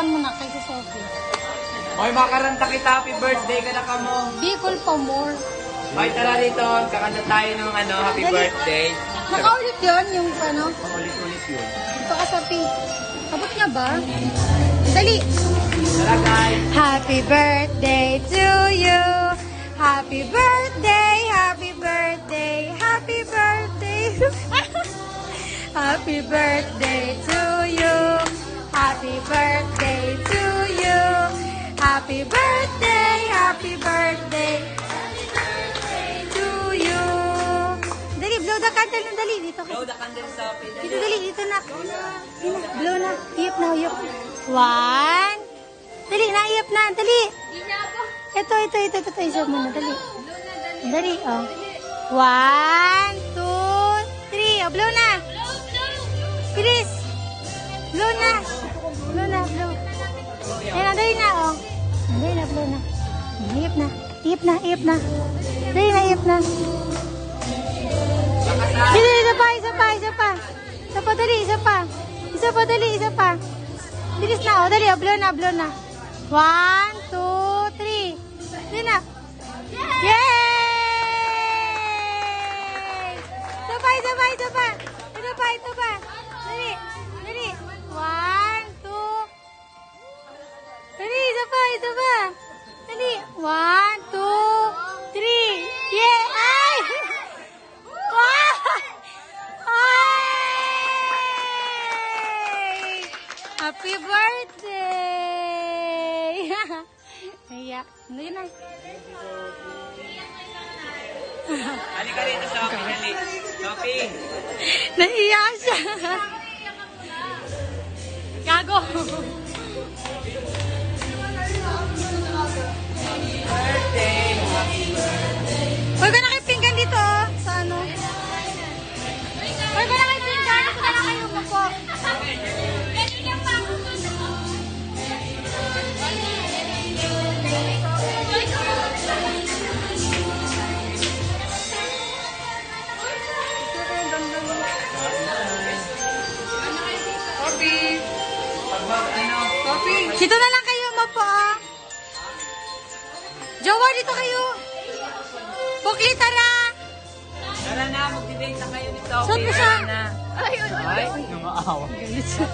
kantahan mo na kay si Sophie. Oy, makaranta kita. Happy birthday ka na ka mo. Bicol pa more. Oy, tara dito. Kakanta tayo ng happy Dali. birthday. Nakaulit yun, yung ano. Ulit-ulit yun. Ito ka Sophie. Abot niya ba? Dali. Tara guys. Happy birthday to you. Happy birthday, happy birthday, happy birthday. Happy birthday to you. Happy birthday to you. Happy birthday, happy birthday. To you. Dali, blow the candle na dali. Dito ka. Blow the candle sa Dito dali, dito na. Blow na. Iyap na, iyap. One. Dali, naiyap na. Dali. Ito. Isa muna. Dali. Dali, oh. 1, 2, 3. Oh, blow na. Bilis. Blow na. Blow na, blow. Ayan, dali na, oh. Dali na, blow na. Iyap na. Iyap na. Dali na, iyap na. Dali, isa pa. Isa pa, dali, isa pa. Isa pa. Bilis na, oh. Dali, oh. Blow na. 1, 2, 3. Dali na. Yay! Isa pa. Dali. 1, 2. Dali, isa pa. Dali. 1, 2, 3. Yay! Ay! Wow! Ay! Happy birthday! Ayak. Ano yun ay? Halika rito, Sophie. Dali. Sophie. Naiyak siya. Gago. Birthday. Huwag ka nakipinggan dito, oh. Sa ano? Huwag ka nakipinggan. Ito na lang kayo mo po. Sophie. Sophie. Dito na lang kayo mo po, oh. Jowa, dito kayo. Bukli, tara. Tara na, mag-debate na kayo ni Saan Sophie. ba siya? Tara na. Ay, namaawa. Galit siya.